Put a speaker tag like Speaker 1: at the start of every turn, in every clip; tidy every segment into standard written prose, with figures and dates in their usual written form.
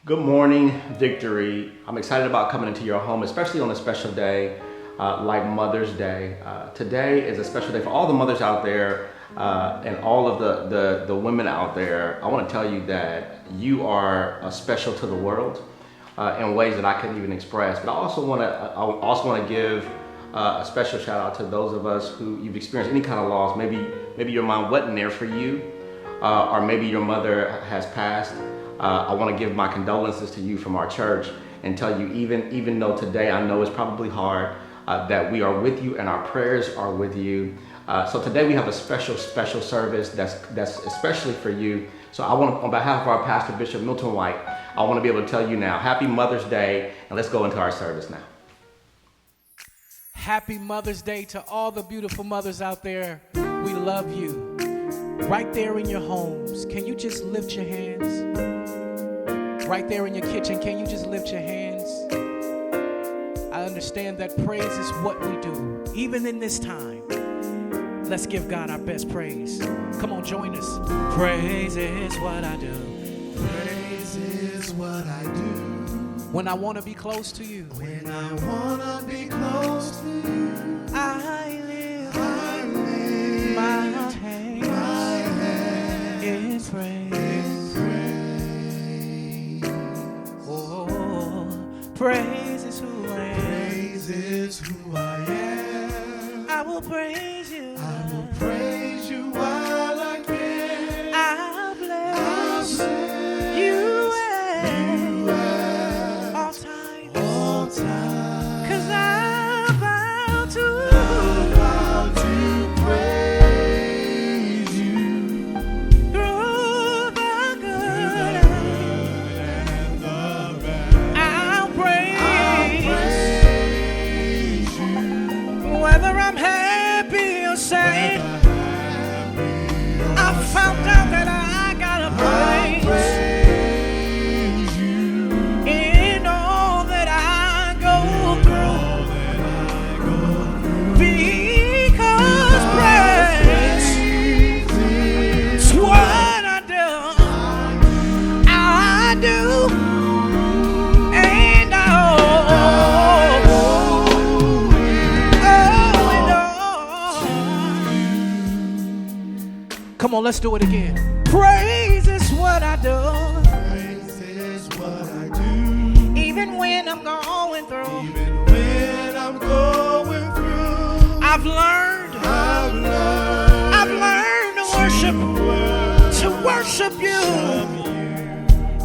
Speaker 1: Good morning, Victory. I'm excited about coming into your home, especially on a special day like Mother's Day. Today is a special day for all the mothers out there and all of the women out there. I want to tell you that you are special to the world in ways that I couldn't even express. But I also want to give a special shout out to those of us who you've experienced any kind of loss. Maybe your mom wasn't there for you, or maybe your mother has passed. I want to give my condolences to you from our church and tell you, even though today I know it's probably hard, that we are with you and our prayers are with you. So today we have a special service that's especially for you. So I want, on behalf of our pastor, Bishop Milton White, I want to be able to tell you now, Happy Mother's Day, and let's go into our service now.
Speaker 2: Happy Mother's Day to all the beautiful mothers out there. We love you. Right there in your homes, can you just lift your hands? Right there in your kitchen, can you just lift your hands? I understand that praise is what we do. Even in this time, let's give God our best praise. Come on, join us. Praise is what I do.
Speaker 3: Praise is what I do.
Speaker 2: When I want to be close to you.
Speaker 3: When I want to be close to you.
Speaker 2: I live
Speaker 3: My
Speaker 2: hand in praise. Praise is who I am.
Speaker 3: Praise is who I am.
Speaker 2: I will praise you.
Speaker 3: I will praise you while I can.
Speaker 2: I'll bless you at all times.
Speaker 3: All time.
Speaker 2: 'Cause I vow to
Speaker 3: praise you
Speaker 2: through the good
Speaker 3: and the bad.
Speaker 2: I'll praise
Speaker 3: you
Speaker 2: whether I'm happy or sad. I found out that I gotta praise
Speaker 3: you
Speaker 2: in all that I go through, because praise is what I do, and I owe it all. Come on, let's do it again. Praise is what I do.
Speaker 3: Praise is what I do.
Speaker 2: Even when I'm going through,
Speaker 3: Even when I'm going through,
Speaker 2: I've learned to worship you.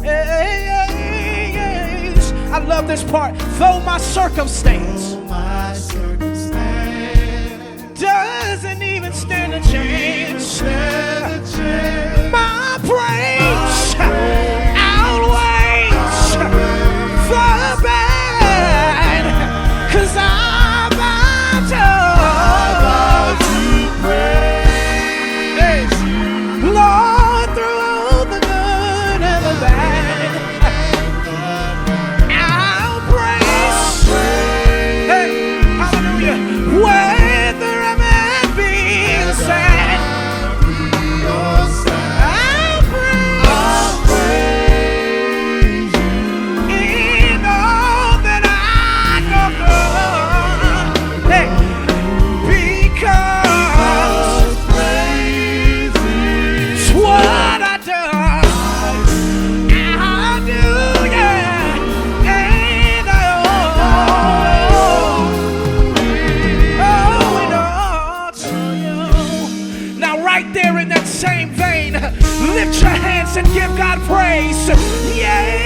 Speaker 2: Yes. I love this part. Though my circumstance
Speaker 3: my circumstance
Speaker 2: doesn't even stand a chance,
Speaker 3: stand a chance.
Speaker 2: my praise outweighs the bad, 'cause I'm about to
Speaker 3: praise you.
Speaker 2: Lord, through the good and the bad, I'll praise. Hey, hallelujah. Whether I'm happy or sad, I'll praise in all that I go through. Hey, because it's what I do. I do, yeah, and I owe it all to you. Now, right there in that same vein, lift your hands and give God praise. Yeah.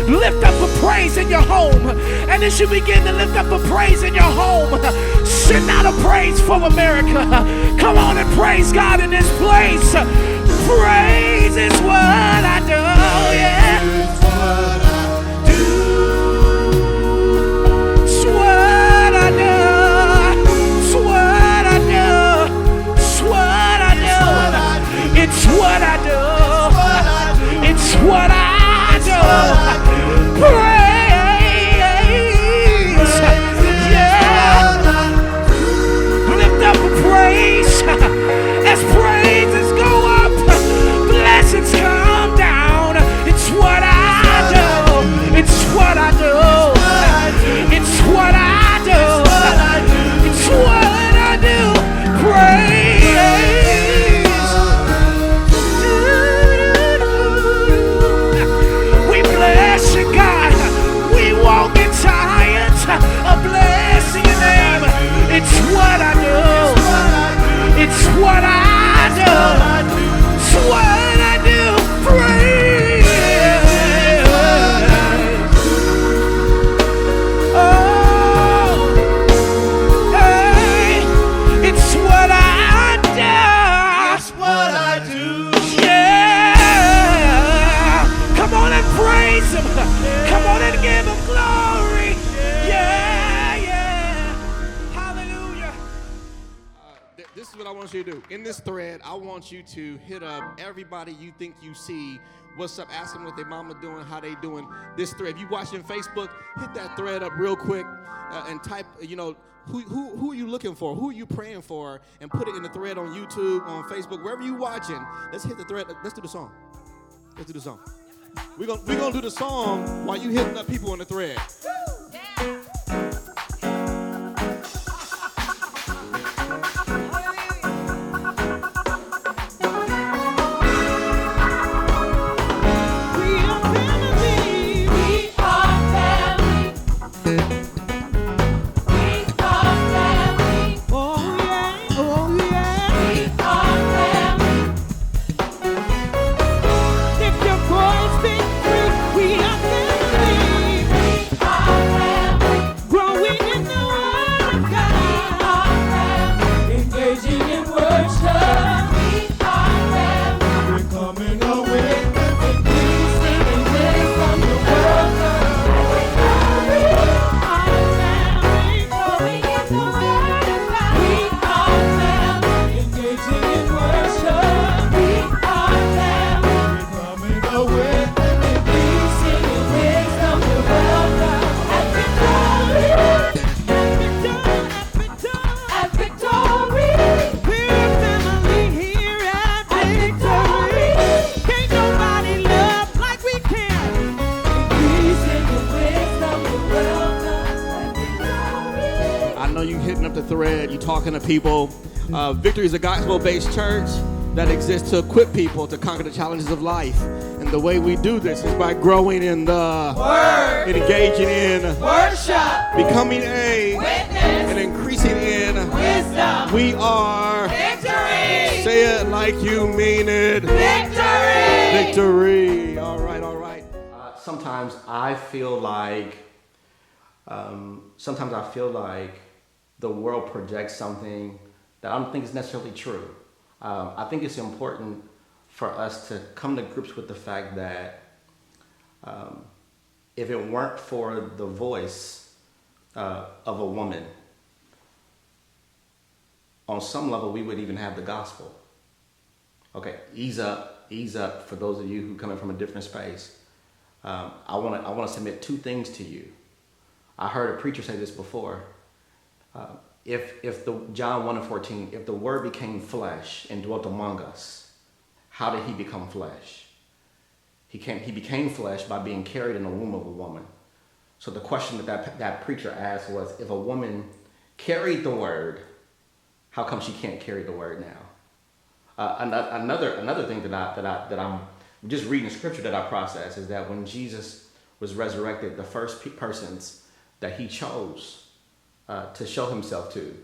Speaker 2: Lift up a praise in your home. And as you begin to lift up a praise in your home, send out a praise for America. Come on and praise God in this place. Praise is what I do, yeah.
Speaker 3: It's what I do.
Speaker 2: It's what I do. It's what I do. It's what I do. It's what I do. It's what I do. Praise. Yeah. Lift up a praise. As praises go up, blessings come.
Speaker 4: want you to do? In this thread, I want you to hit up everybody you think you see. What's up? Ask them what their mama doing, how they doing. This thread. If you watching Facebook, hit that thread up real quick and type, who are you looking for? Who are you praying for? And put it in the thread on YouTube, on Facebook, wherever you watching. Let's hit the thread. Let's do the song. Let's do the song. We're gonna do the song while you hitting up people on the thread. Talking to people. Victory is a gospel-based church that exists to equip people to conquer the challenges of life. And the way we do this is by growing in the Word, engaging in worship, becoming a witness, and increasing in wisdom. We are Victory. Say it like you mean it. Victory. Victory. All right, all right.
Speaker 1: Sometimes I feel like the world projects something that I don't think is necessarily true. I think it's important for us to come to grips with the fact that if it weren't for the voice of a woman, on some level we would even have the gospel. Okay, ease up for those of you who come in from a different space. I want to submit two things to you. I heard a preacher say this before. If the John 1:14, if the Word became flesh and dwelt among us, how did he become flesh? He became flesh by being carried in the womb of a woman. So the question that preacher asked was, if a woman carried the Word, how come she can't carry the Word now? Another thing that I'm just reading scripture that I process is that when Jesus was resurrected, the first persons that he chose to show himself to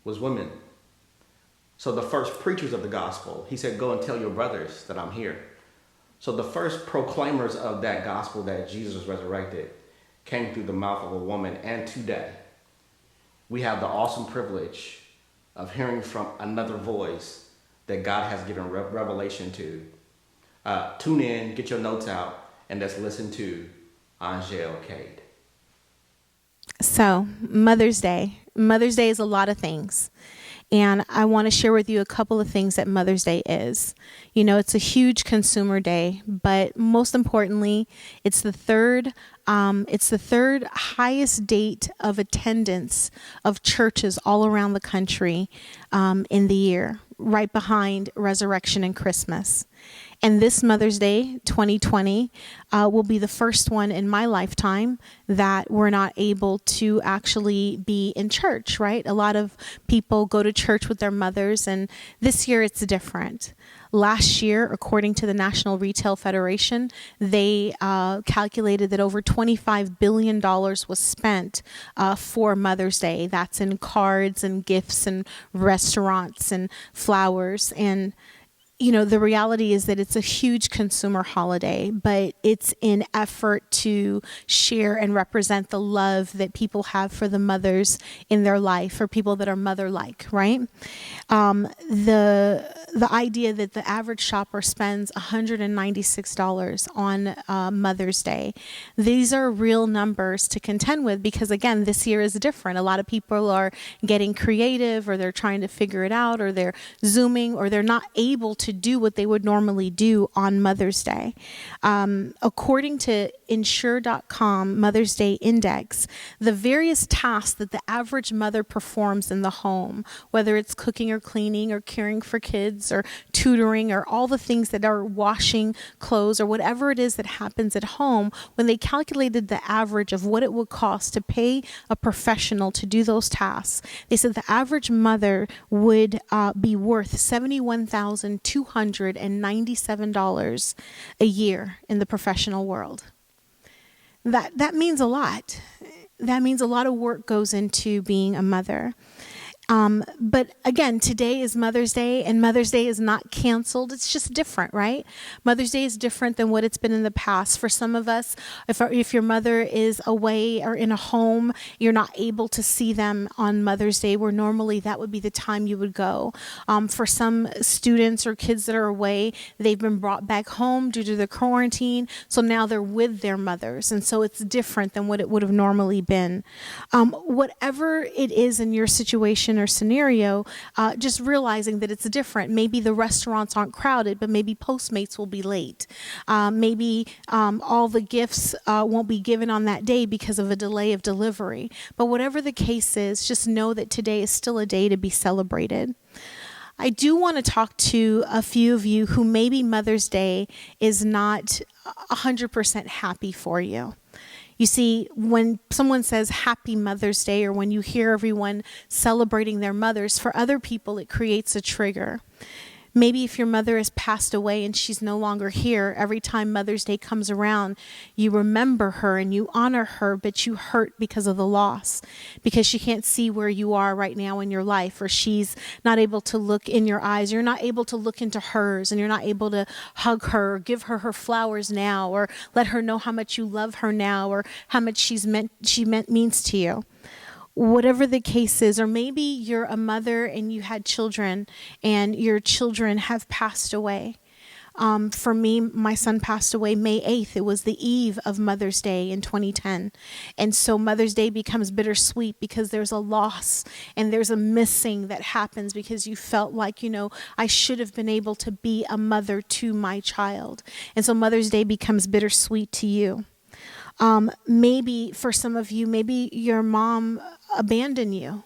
Speaker 1: was women. So the first preachers of the gospel, he said, go and tell your brothers that I'm here. So the first proclaimers of that gospel that Jesus was resurrected came through the mouth of a woman. And today, we have the awesome privilege of hearing from another voice that God has given revelation to. Tune in, get your notes out, and let's listen to Angel Cade.
Speaker 5: So, Mother's Day. Mother's Day is a lot of things. And I want to share with you a couple of things that Mother's Day is. You know, it's a huge consumer day, but most importantly, it's the third highest date of attendance of churches all around the country in the year, right behind Resurrection and Christmas. And this Mother's Day, 2020, will be the first one in my lifetime that we're not able to actually be in church, right? A lot of people go to church with their mothers, and this year it's different. Last year, according to the National Retail Federation, they calculated that over $25 billion was spent for Mother's Day. That's in cards and gifts and restaurants and flowers. And you know, the reality is that it's a huge consumer holiday, but it's in effort to share and represent the love that people have for the mothers in their life, for people that are mother-like, right? The the idea that the average shopper spends $196 on Mother's Day. These are real numbers to contend with because, again, this year is different. A lot of people are getting creative, or they're trying to figure it out, or they're Zooming, or they're not able to do what they would normally do on Mother's Day. According to Insure.com Mother's Day Index, the various tasks that the average mother performs in the home, whether it's cooking or cleaning or caring for kids or tutoring or all the things that are washing clothes or whatever it is that happens at home, when they calculated the average of what it would cost to pay a professional to do those tasks, they said the average mother would be worth $71,297 a year in the professional world. That means a lot. That means a lot of work goes into being a mother. But again, today is Mother's Day, and Mother's Day is not canceled. It's just different, right? Mother's Day is different than what it's been in the past. For some of us, if your mother is away or in a home, you're not able to see them on Mother's Day, where normally that would be the time you would go. For some students or kids that are away, they've been brought back home due to the quarantine, so now they're with their mothers, and so it's different than what it would have normally been. Whatever it is in your situation or scenario, just realizing that it's different. Maybe the restaurants aren't crowded, but maybe Postmates will be late. Maybe all the gifts won't be given on that day because of a delay of delivery. But whatever the case is, just know that today is still a day to be celebrated. I do want to talk to a few of you who maybe Mother's Day is not 100% happy for you. You see, when someone says Happy Mother's Day, or when you hear everyone celebrating their mothers, for other people it creates a trigger. Maybe if your mother has passed away and she's no longer here, every time Mother's Day comes around, you remember her and you honor her, but you hurt because of the loss, because she can't see where you are right now in your life, or she's not able to look in your eyes. You're not able to look into hers, and you're not able to hug her, or give her her flowers now, or let her know how much you love her now, or how much she means to you. Whatever the case is, or maybe you're a mother and you had children and your children have passed away. For me, my son passed away May 8th. It was the eve of Mother's Day in 2010. And so Mother's Day becomes bittersweet because there's a loss and there's a missing that happens because you felt like, I should have been able to be a mother to my child. And so Mother's Day becomes bittersweet to you. Maybe for some of you, maybe your mom abandoned you,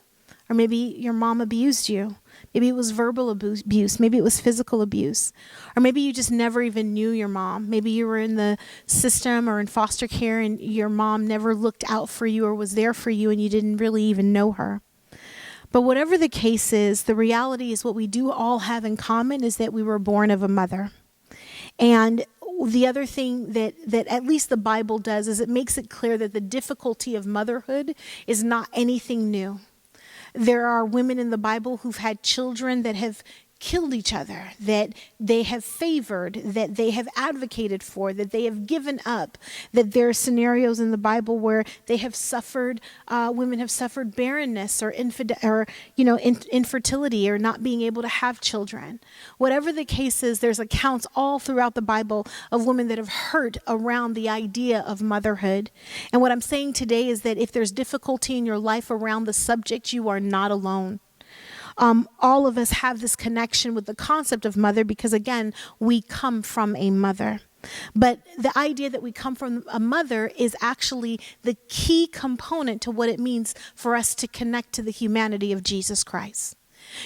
Speaker 5: or maybe your mom abused you. Maybe it was verbal abuse. Maybe it was physical abuse. Or maybe you just never even knew your mom. Maybe you were in the system or in foster care and your mom never looked out for you or was there for you and you didn't really even know her. But whatever the case is, the reality is what we do all have in common is that we were born of a mother. And the other thing that at least the Bible does is it makes it clear that the difficulty of motherhood is not anything new. There are women in the Bible who've had children that have killed each other, that they have favored, that they have advocated for, that they have given up, that there are scenarios in the Bible where they have suffered, women have suffered barrenness or infertility or not being able to have children. Whatever the case is, there's accounts all throughout the Bible of women that have hurt around the idea of motherhood. And what I'm saying today is that if there's difficulty in your life around the subject, you are not alone. All of us have this connection with the concept of mother because, again, we come from a mother. But the idea that we come from a mother is actually the key component to what it means for us to connect to the humanity of Jesus Christ.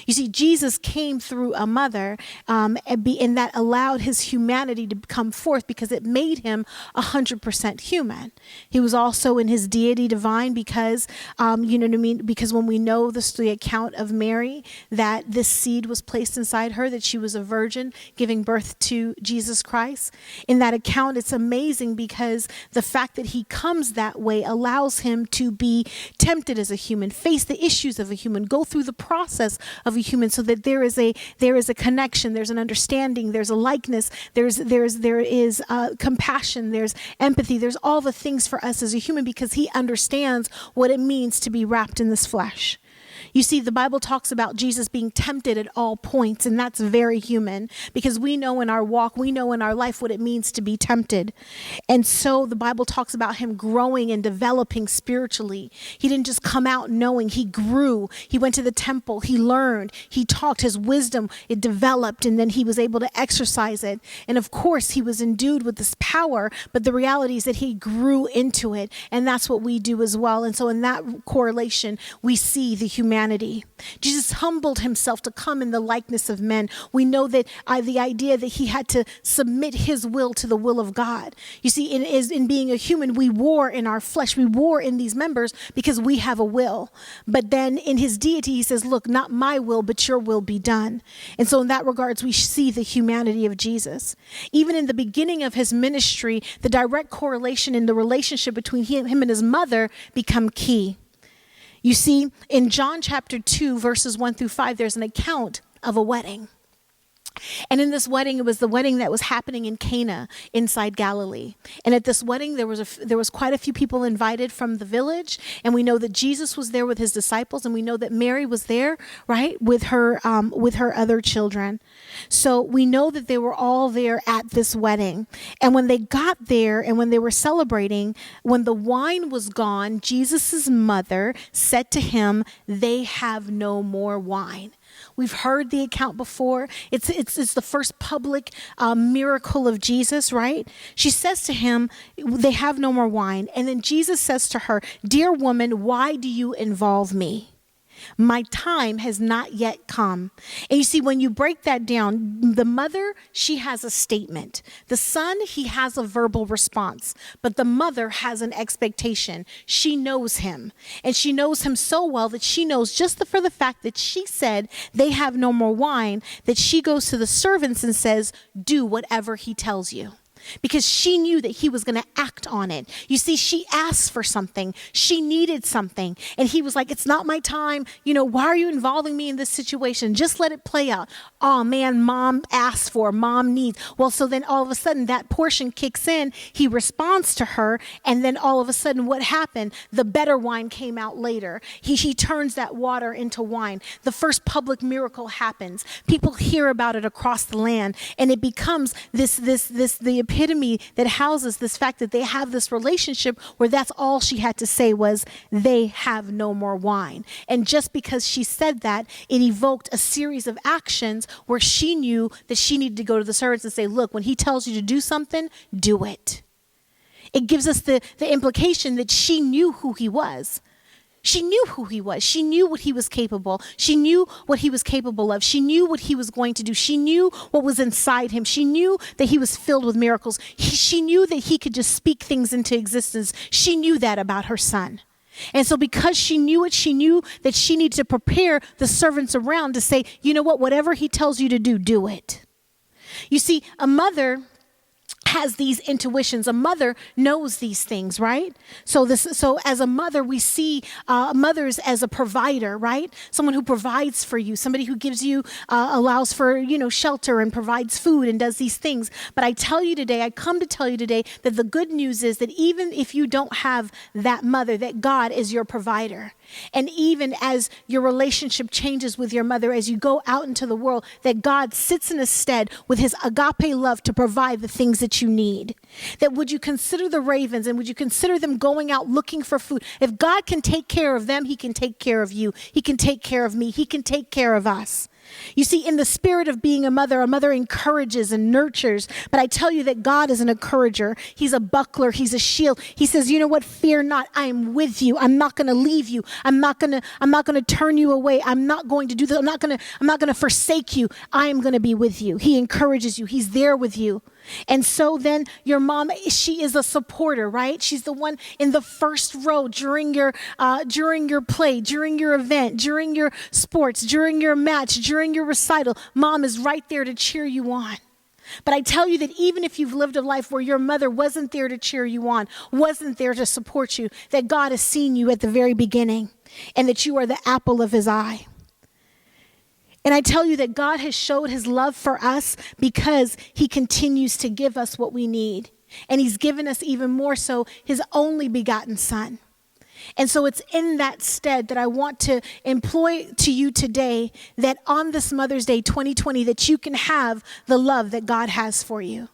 Speaker 5: You see, Jesus came through a mother, and that allowed his humanity to come forth because it made him 100% human. He was also in his deity divine because, because when we know the account of Mary, that this seed was placed inside her, that she was a virgin giving birth to Jesus Christ. In that account, it's amazing because the fact that he comes that way allows him to be tempted as a human, face the issues of a human, go through the process of a human, so that there is a connection, there's an understanding, there's a likeness, there is compassion, there's empathy, there's all the things for us as a human because he understands what it means to be wrapped in this flesh. You see, the Bible talks about Jesus being tempted at all points, and that's very human because we know in our walk, we know in our life what it means to be tempted. And so the Bible talks about him growing and developing spiritually. He didn't just come out knowing, he grew. He went to the temple, he learned, he talked, his wisdom, it developed, and then he was able to exercise it. And of course, he was endued with this power, but the reality is that he grew into it, and that's what we do as well. And so in that correlation, we see the humanity. Jesus humbled himself to come in the likeness of men. We know that the idea that he had to submit his will to the will of God. You see, in being a human, we war in our flesh. We war in these members because we have a will. But then in his deity, he says, look, not my will, but your will be done. And so in that regards, we see the humanity of Jesus. Even in the beginning of his ministry, the direct correlation in the relationship between him and his mother become key. You see, in John chapter 2, verses 1 through 5, there's an account of a wedding. And in this wedding, it was the wedding that was happening in Cana inside Galilee. And at this wedding, there was quite a few people invited from the village. And we know that Jesus was there with his disciples. And we know that Mary was there, right, with her other children. So we know that they were all there at this wedding. And when they got there and when they were celebrating, when the wine was gone, Jesus' mother said to him, "They have no more wine." We've heard the account before. It's the first public miracle of Jesus, right? She says to him, "They have no more wine." And then Jesus says to her, "Dear woman, why do you involve me? My time has not yet come." And you see, when you break that down, the mother, she has a statement. The son, he has a verbal response. But the mother has an expectation. She knows him. And she knows him so well that she knows just for the fact that she said they have no more wine, that she goes to the servants and says, "Do whatever he tells you." Because she knew that he was going to act on it. You see, she asked for something. She needed something. And he was like, "It's not my time. Why are you involving me in this situation? Just let it play out." Oh man, mom asked for, mom needs. Well, so then all of a sudden that portion kicks in. He responds to her. And then all of a sudden what happened? The better wine came out later. He turns that water into wine. The first public miracle happens. People hear about it across the land. And it becomes the epitome that houses this fact that they have this relationship where that's all she had to say was, "They have no more wine." And just because she said that, it evoked a series of actions where she knew that she needed to go to the servants and say, "Look, when he tells you to do something, do it." It gives us the implication that she knew who he was. She knew who he was. She knew what he was capable. She knew what he was capable of. She knew what he was going to do. She knew what was inside him. She knew that he was filled with miracles. She knew that he could just speak things into existence. She knew that about her son. And so because she knew it, she knew that she needed to prepare the servants around to say, "You know what, whatever he tells you to do, do it." You see, a mother has these intuitions. A mother knows these things, right? So as a mother, we see mothers as a provider, right? Someone who provides for you, somebody who gives you, allows for, shelter and provides food and does these things. But I come to tell you today that the good news is that even if you don't have that mother, that God is your provider. And even as your relationship changes with your mother, as you go out into the world, that God sits in a stead with his agape love to provide the things that you need. That would you consider the ravens and would you consider them going out looking for food? If God can take care of them, he can take care of you. He can take care of me. He can take care of us. You see, in the spirit of being a mother encourages and nurtures. But I tell you that God is an encourager. He's a buckler. He's a shield. He says, "You know what? Fear not. I am with you. I'm not going to leave you. I'm not going to turn you away. I'm not going to do this. I'm not going to forsake you. I am going to be with you." He encourages you. He's there with you. And so then your mom, she is a supporter, right? She's the one in the first row during your play, during your event, during your sports, during your match, during your recital. Mom is right there to cheer you on. But I tell you that even if you've lived a life where your mother wasn't there to cheer you on, wasn't there to support you, that God has seen you at the very beginning and that you are the apple of his eye. And I tell you that God has showed his love for us because he continues to give us what we need. And he's given us even more so his only begotten son. And so it's in that stead that I want to employ to you today that on this Mother's Day 2020 that you can have the love that God has for you.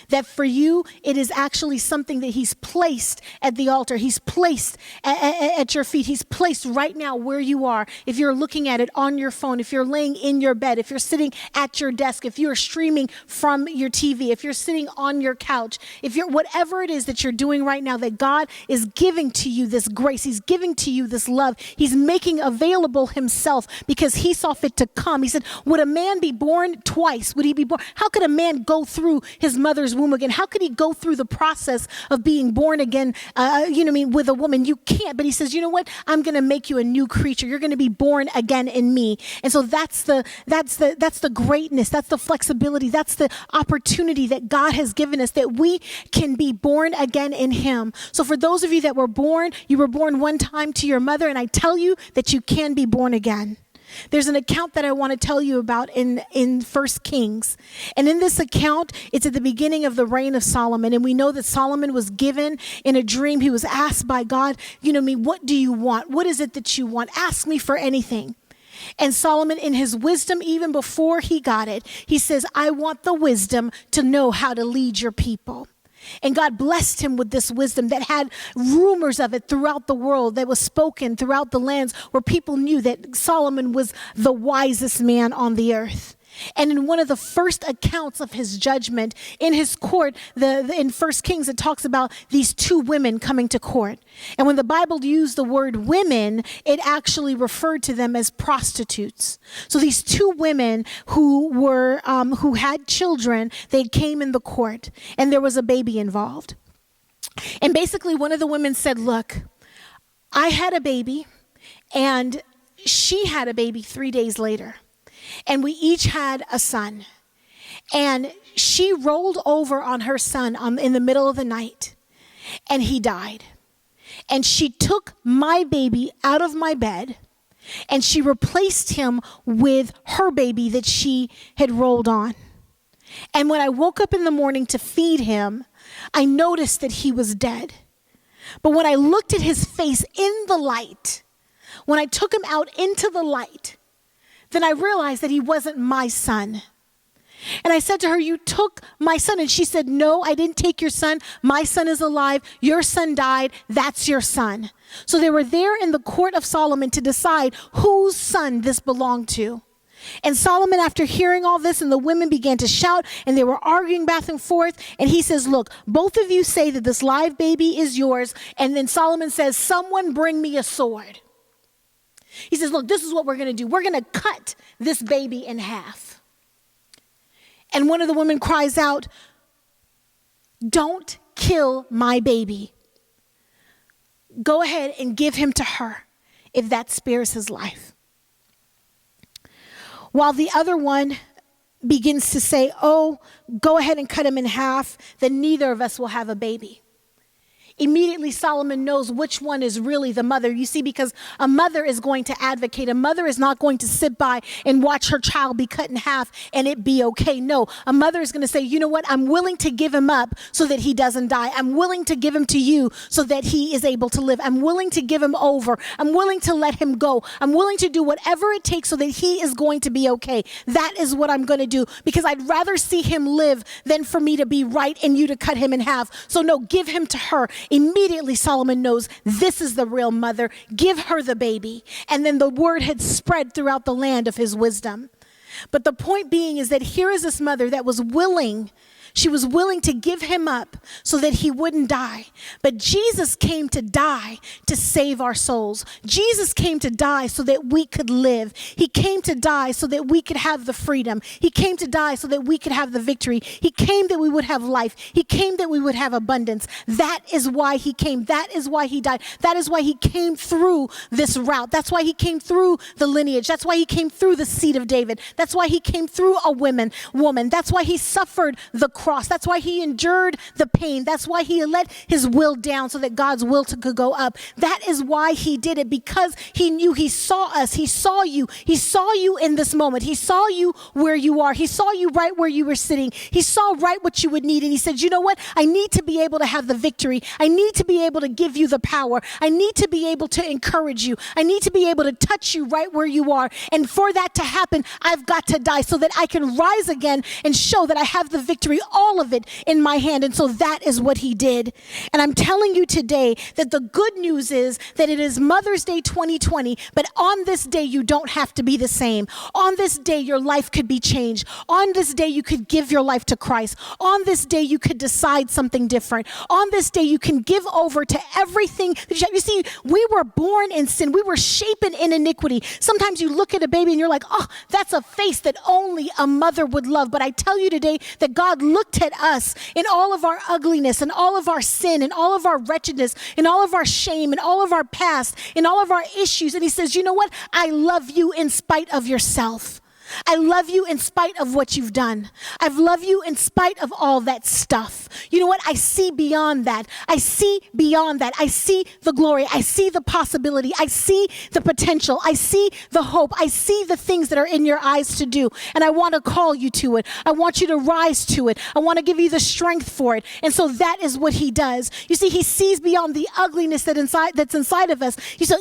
Speaker 5: That for you, it is actually something that he's placed at the altar. He's placed at your feet. He's placed right now where you are. If you're looking at it on your phone, if you're laying in your bed, if you're sitting at your desk, if you're streaming from your TV, if you're sitting on your couch, if you're whatever it is that you're doing right now, that God is giving to you this grace. He's giving to you this love. He's making available himself because he saw fit to come. He said, would a man be born twice? Would he be born? How could a man go through his mother's womb again? How could he go through the process of being born again, with a woman? You can't. But he says, you know what? I'm going to make you a new creature. You're going to be born again in me. And so that's the greatness. That's the flexibility. That's the opportunity that God has given us, that we can be born again in him. So for those of you that were born, you were born one time to your mother, and I tell you that you can be born again. There's an account that I want to tell you about in 1 Kings. And in this account, it's at the beginning of the reign of Solomon. And we know that Solomon was given in a dream. He was asked by God, what do you want? What is it that you want? Ask me for anything. And Solomon, in his wisdom, even before he got it, he says, I want the wisdom to know how to lead your people. And God blessed him with this wisdom that had rumors of it throughout the world, that was spoken throughout the lands, where people knew that Solomon was the wisest man on the earth. And in one of the first accounts of his judgment in his court, in 1 Kings, it talks about these two women coming to court. And when the Bible used the word women, it actually referred to them as prostitutes. So these two women who had children, they came in the court, and there was a baby involved. And basically one of the women said, look, I had a baby, and she had a baby 3 days later. And we each had a son. And she rolled over on her son in the middle of the night, and he died. And she took my baby out of my bed, and she replaced him with her baby that she had rolled on. And when I woke up in the morning to feed him, I noticed that he was dead. But when I looked at his face in the light, when I took him out into the light, then I realized that he wasn't my son. And I said to her, you took my son. And she said, no, I didn't take your son. My son is alive. Your son died. That's your son. So they were there in the court of Solomon to decide whose son this belonged to. And Solomon, after hearing all this, and the women began to shout, and they were arguing back and forth. And he says, look, both of you say that this live baby is yours. And then Solomon says, someone bring me a sword. He says, look, this is what we're going to do. We're going to cut this baby in half. And one of the women cries out, don't kill my baby. Go ahead and give him to her if that spares his life. While the other one begins to say, oh, go ahead and cut him in half, then neither of us will have a baby. Immediately, Solomon knows which one is really the mother. You see, because a mother is going to advocate. A mother is not going to sit by and watch her child be cut in half and it be okay. No, a mother is going to say, you know what? I'm willing to give him up so that he doesn't die. I'm willing to give him to you so that he is able to live. I'm willing to give him over. I'm willing to let him go. I'm willing to do whatever it takes so that he is going to be okay. That is what I'm going to do, because I'd rather see him live than for me to be right and you to cut him in half. So no, give him to her. Immediately, Solomon knows this is the real mother. Give her the baby. And then the word had spread throughout the land of his wisdom. But the point being is that here is this mother that was willing. She was willing to give him up so that he wouldn't die. But Jesus came to die to save our souls. Jesus came to die so that we could live. He came to die so that we could have the freedom. He came to die so that we could have the victory. He came that we would have life. He came that we would have abundance. That is why he came. That is why he died. That is why he came through this route. That's why he came through the lineage. That's why he came through the seed of David. That's why he came through a woman. That's why he suffered the cross. That's why he endured the pain. That's why he let his will down so that God's will could go up. That is why he did it, because he knew he saw us. He saw you. He saw you in this moment. He saw you where you are. He saw you right where you were sitting. He saw right what you would need. And he said, you know what? I need to be able to have the victory. I need to be able to give you the power. I need to be able to encourage you. I need to be able to touch you right where you are. And for that to happen, I've got to die so that I can rise again and show that I have the victory, all of it in my hand. And so that is what he did. And I'm telling you today that the good news is that it is Mother's Day 2020, but on this day, you don't have to be the same. On this day, your life could be changed. On this day, you could give your life to Christ. On this day, you could decide something different. On this day, you can give over to everything. You see, we were born in sin. We were shapen in iniquity. Sometimes you look at a baby and you're like, oh, that's a face that only a mother would love. But I tell you today that God looked at us in all of our ugliness and all of our sin and all of our wretchedness and all of our shame and all of our past and all of our issues. And he says, you know what? I love you in spite of yourself. I love you in spite of what you've done. I love you in spite of all that stuff. You know what? I see beyond that. I see beyond that. I see the glory. I see the possibility. I see the potential. I see the hope. I see the things that are in your eyes to do. And I want to call you to it. I want you to rise to it. I want to give you the strength for it. And so that is what he does. You see, he sees beyond the ugliness that's inside of us. You see,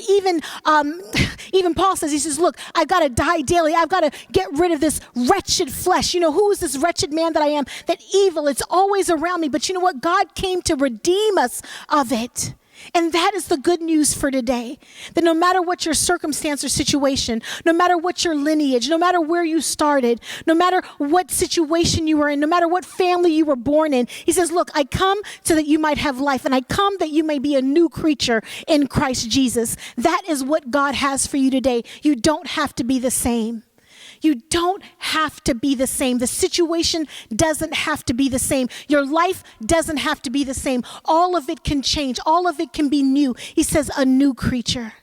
Speaker 5: even Paul says, he says, look, I've got to die daily. I've got to get rid of this wretched flesh. You know, who is this wretched man that I am? That evil, it's always around me. But you know what? God came to redeem us of it. And that is the good news for today. That no matter what your circumstance or situation, no matter what your lineage, no matter where you started, no matter what situation you were in, no matter what family you were born in, he says, look, I come so that you might have life, and I come that you may be a new creature in Christ Jesus. That is what God has for you today. You don't have to be the same. You don't have to be the same. The situation doesn't have to be the same. Your life doesn't have to be the same. All of it can change. All of it can be new. He says a new creature.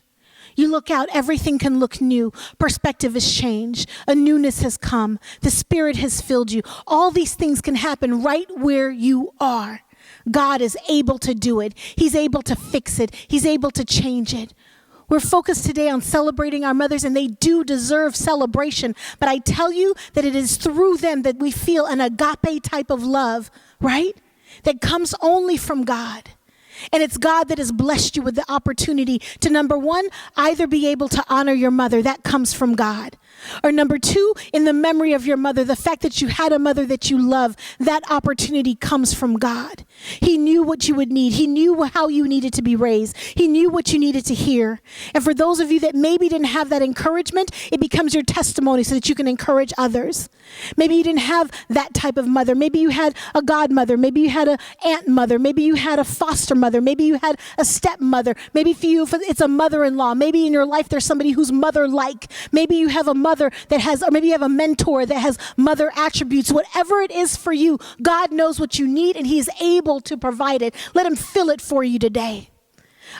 Speaker 5: You look out, everything can look new. Perspective has changed. A newness has come. The Spirit has filled you. All these things can happen right where you are. God is able to do it. He's able to fix it. He's able to change it. We're focused today on celebrating our mothers, and they do deserve celebration. But I tell you that it is through them that we feel an agape type of love, right? That comes only from God. And it's God that has blessed you with the opportunity to, number one, either be able to honor your mother. That comes from God. Or number two, in the memory of your mother, the fact that you had a mother that you love, that opportunity comes from God. He knew what you would need. He knew how you needed to be raised. He knew what you needed to hear. And for those of you that maybe didn't have that encouragement, it becomes your testimony so that you can encourage others. Maybe you didn't have that type of mother. Maybe you had a godmother. Maybe you had an aunt mother. Maybe you had a foster mother. Maybe you had a stepmother. Maybe for you, it's a mother-in-law. Maybe in your life there's somebody who's mother-like. Maybe you have a mother that has, or maybe you have a mentor that has mother attributes. Whatever it is for you, God knows what you need, and he is able to provide it. Let him fill it for you today.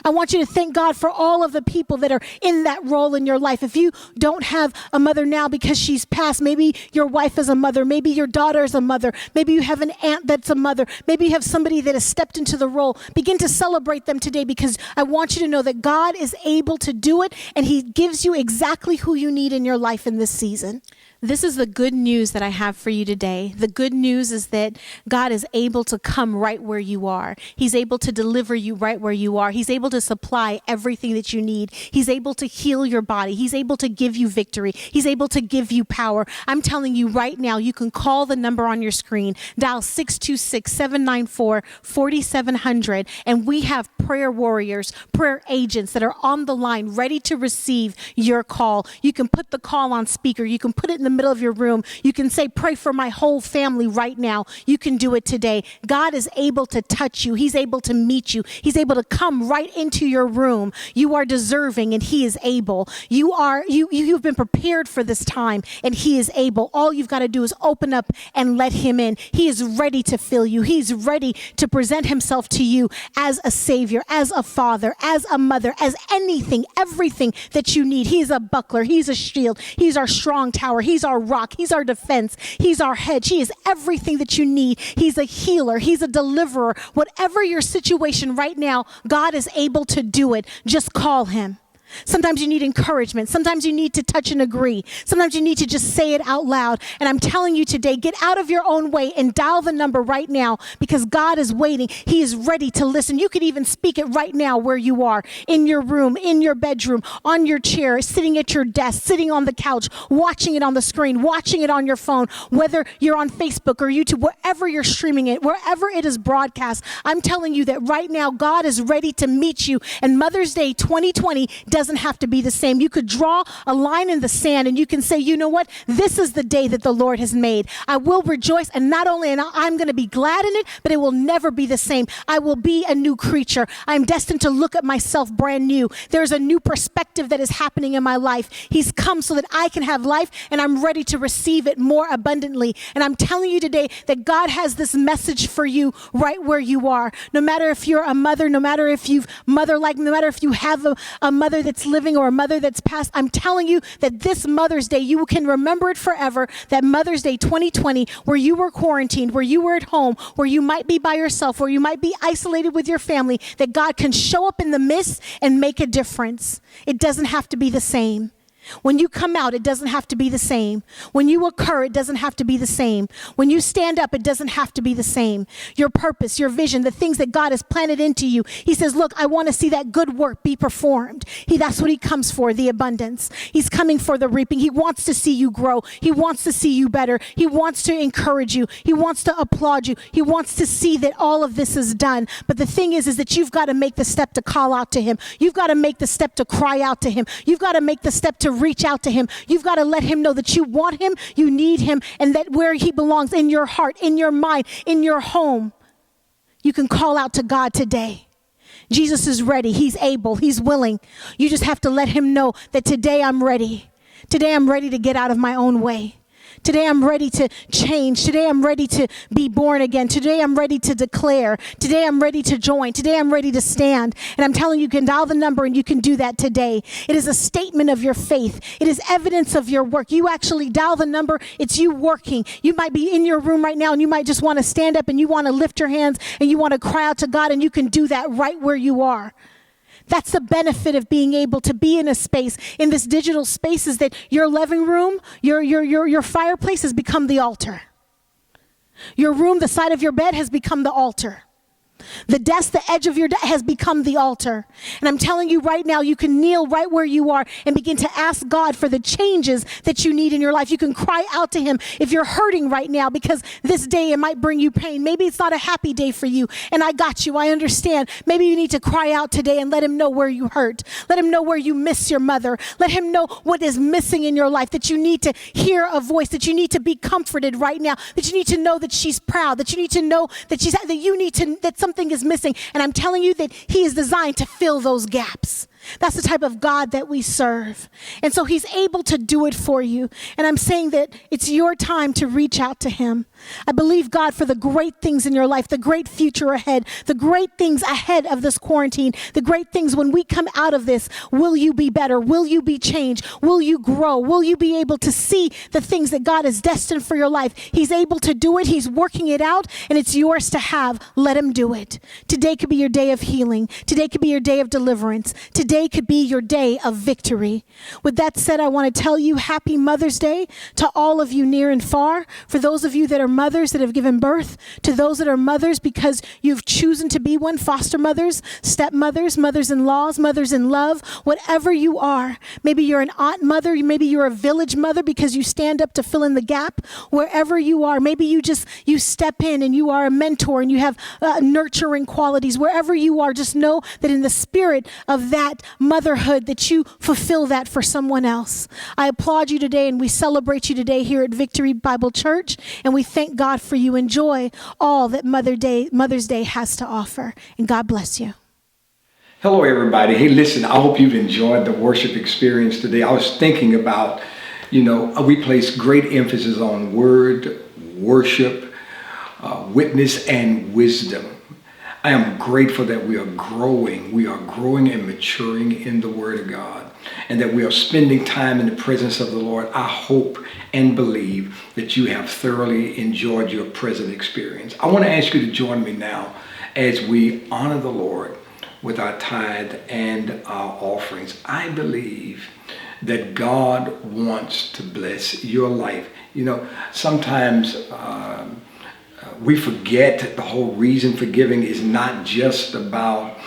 Speaker 5: I want you to thank God for all of the people that are in that role in your life. If you don't have a mother now because she's passed, maybe your wife is a mother, maybe your daughter is a mother, maybe you have an aunt that's a mother, maybe you have somebody that has stepped into the role. Begin to celebrate them today, because I want you to know that God is able to do it, and he gives you exactly who you need in your life in this season. This is the good news that I have for you today. The good news is that God is able to come right where you are. He's able to deliver you right where you are. He's able to supply everything that you need. He's able to heal your body. He's able to give you victory. He's able to give you power. I'm telling you right now, you can call the number on your screen, dial 626-794-4700, and we have prayer warriors, prayer agents that are on the line ready to receive your call. You can put the call on speaker. You can put it in the middle of your room. You can say, pray for my whole family right now. You can do it today. God is able to touch you. He's able to meet you. He's able to come right into your room. You are deserving, and he is able. You've been prepared for this time, and he is able. All you've got to do is open up and let him in. He is ready to fill you. He's ready to present himself to you as a savior, as a father, as a mother, as anything, everything that you need. He's a buckler. He's a shield. He's our strong tower. He's He's our rock. He's our defense. He's our hedge. He is everything that you need. He's a healer. He's a deliverer. Whatever your situation right now, God is able to do it. Just call him. Sometimes you need encouragement. Sometimes you need to touch and agree. Sometimes you need to just say it out loud. And I'm telling you today, get out of your own way and dial the number right now, because God is waiting. He is ready to listen. You could even speak it right now where you are, in your room, in your bedroom, on your chair, sitting at your desk, sitting on the couch, watching it on the screen, watching it on your phone, whether you're on Facebook or YouTube, wherever you're streaming it, wherever it is broadcast. I'm telling you that right now, God is ready to meet you. And Mother's Day 2020 doesn't have to be the same. You could draw a line in the sand and you can say, you know what? This is the day that the Lord has made. I will rejoice, and not only I'm going to be glad in it, but it will never be the same. I will be a new creature. I'm destined to look at myself brand new. There's a new perspective that is happening in my life. He's come so that I can have life, and I'm ready to receive it more abundantly. And I'm telling you today that God has this message for you right where you are. No matter if you're a mother, no matter if you've no matter if you have a mother that's living or a mother that's passed, I'm telling you that this Mother's Day, you can remember it forever, that Mother's Day 2020, where you were quarantined, where you were at home, where you might be by yourself, where you might be isolated with your family, that God can show up in the midst and make a difference. It doesn't have to be the same. When you come out, it doesn't have to be the same. When you occur, it doesn't have to be the same. When you stand up, it doesn't have to be the same. Your purpose, your vision, the things that God has planted into you. He says, look, I want to see that good work be performed. That's what he comes for, the abundance. He's coming for the reaping. He wants to see you grow. He wants to see you better. He wants to encourage you. He wants to applaud you. He wants to see that all of this is done. But the thing is that you've got to make the step to call out to him. You've got to make the step to cry out to him. You've got to make the step to reach out to him. You've got to let him know that you want him, you need him, and that where he belongs, in your heart, in your mind, in your home, you can call out to God today. Jesus is ready. He's able. He's willing. You just have to let him know that today I'm ready. Today I'm ready to get out of my own way. Today I'm ready to change. Today I'm ready to be born again. Today I'm ready to declare. Today I'm ready to join. Today I'm ready to stand. And I'm telling you, you can dial the number and you can do that today. It is a statement of your faith. It is evidence of your work. You actually dial the number. It's you working. You might be in your room right now and you might just want to stand up and you want to lift your hands and you want to cry out to God, and you can do that right where you are. That's the benefit of being able to be in a space, in this digital space, is that your living room, your fireplace has become the altar. Your room, the side of your bed has become the altar. The desk, the edge of your desk has become the altar. And I'm telling you right now, you can kneel right where you are and begin to ask God for the changes that you need in your life. You can cry out to him if you're hurting right now, because this day it might bring you pain. Maybe it's not a happy day for you, and I got you. I understand. Maybe you need to cry out today and let him know where you hurt. Let him know where you miss your mother. Let him know what is missing in your life, that you need to hear a voice, that you need to be comforted right now, that you need to know that she's proud, that you need to know that that something is missing. And I'm telling you that he is designed to fill those gaps. That's the type of God that we serve. And so he's able to do it for you. And I'm saying that it's your time to reach out to him. I believe God for the great things in your life, the great future ahead, the great things ahead of this quarantine, the great things when we come out of this. Will you be better? Will you be changed? Will you grow? Will you be able to see the things that God has destined for your life? He's able to do it. He's working it out, and it's yours to have. Let him do it. Today could be your day of healing. Today could be your day of deliverance. Today could be your day of victory. With that said, I want to tell you happy Mother's Day to all of you near and far. For those of you that are mothers that have given birth, to those that are mothers because you've chosen to be one, foster mothers, stepmothers, mothers-in-laws, mothers-in-love, whatever you are. Maybe you're an aunt mother, maybe you're a village mother because you stand up to fill in the gap. Wherever you are, maybe you step in and you are a mentor and you have nurturing qualities. Wherever you are, just know that in the spirit of that motherhood, that you fulfill that for someone else. I applaud you today, and we celebrate you today here at Victory Bible Church, and we thank God for you. Enjoy all that Mother's Day has to offer, and God bless you.
Speaker 6: Hello, everybody. Hey, listen, I hope you've enjoyed the worship experience today. I was thinking about, we place great emphasis on word, worship, witness, and wisdom. I am grateful that we are growing and maturing in the Word of God. and that we are spending time in the presence of the Lord, I hope and believe that you have thoroughly enjoyed your present experience. I want to ask you to join me now as we honor the Lord with our tithe and our offerings. I believe that God wants to bless your life. You know, sometimes we forget the whole reason for giving is not just about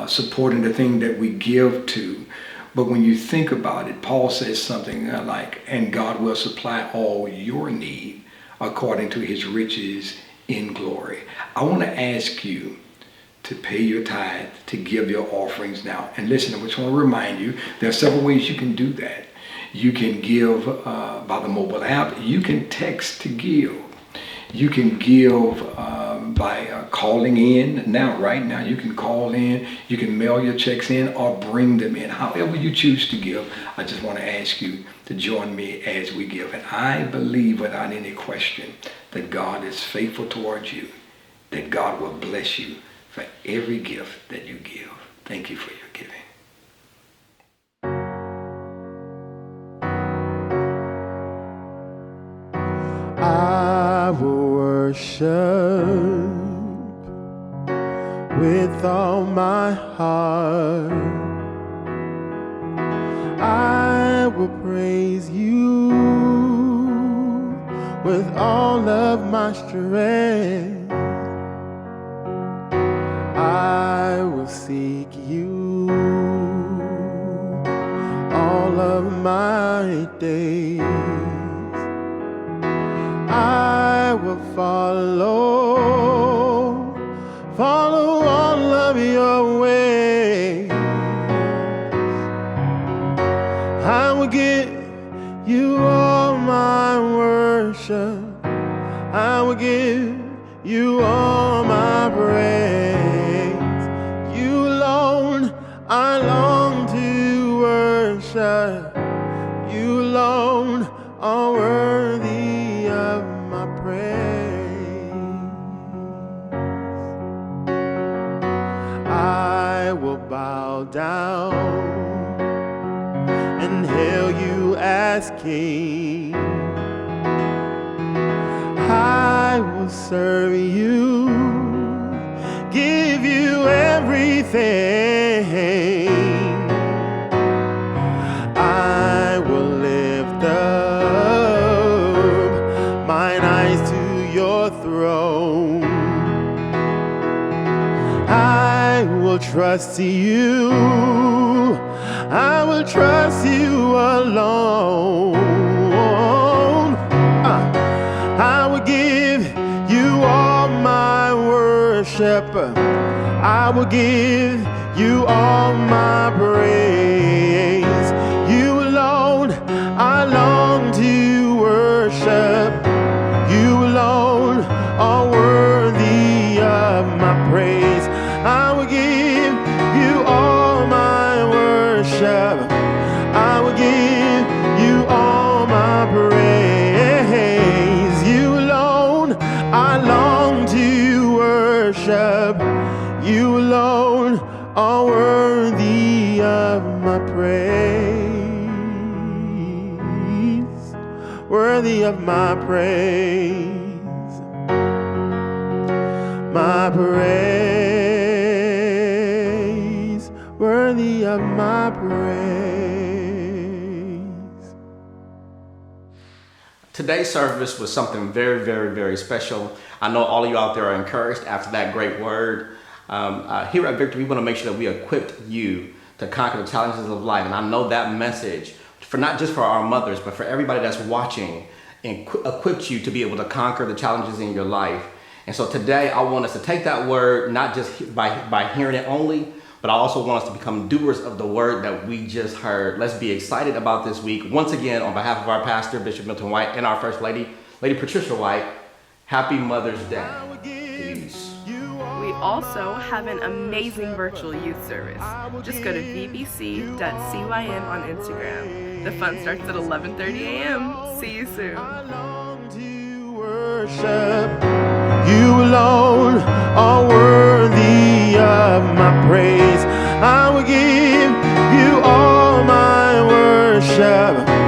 Speaker 6: supporting the thing that we give to. But when you think about it, Paul says something like, and God will supply all your need according to his riches in glory. I want to ask you to pay your tithe, to give your offerings now. And listen, I just want to remind you, there are several ways you can do that. You can give by the mobile app. You can text to give. You can give by calling in now, right now. You can call in, you can mail your checks in or bring them in. However you choose to give, I just want to ask you to join me as we give. And I believe without any question that God is faithful towards you, that God will bless you for every gift that you give. Thank you for your giving.
Speaker 3: I will worship with all my heart. I will praise you with all of my strength. I will seek you all of my days. I will follow all of your ways. I will give you all my worship. I will give you all my praise. You alone I long to worship. You alone are worthy of my praise. I will bow down and hail you as King. I will serve you, give you everything. I will lift up mine eyes to your throne. I will trust you. I will trust you alone. I will give you all my worship. I will give you all my praise. You alone I long to worship. You alone are worthy of my praise. I will give you all my worship. I will give you all my praise. You alone I long to worship. You alone are worthy of my praise. Worthy of my praise. My praise. Worthy of my praise.
Speaker 1: Today's service was something very, very, very special. I know all of you out there are encouraged after that great word. Here at Victory, we want to make sure that we equipped you to conquer the challenges of life. And I know that message, for not just for our mothers, but for everybody that's watching, equipped you to be able to conquer the challenges in your life. And so today, I want us to take that word, not just by hearing it only, but I also want us to become doers of the word that we just heard. Let's be excited about this week. Once again, on behalf of our pastor, Bishop Milton White, and our First Lady, Lady Patricia White, Happy Mother's Day. Peace.
Speaker 7: We also have an amazing virtual youth service. Just go to vbc.cym on Instagram. The fun starts at 11:30 a.m. See you soon.
Speaker 3: You alone are worthy of my praise. I will give you all my worship.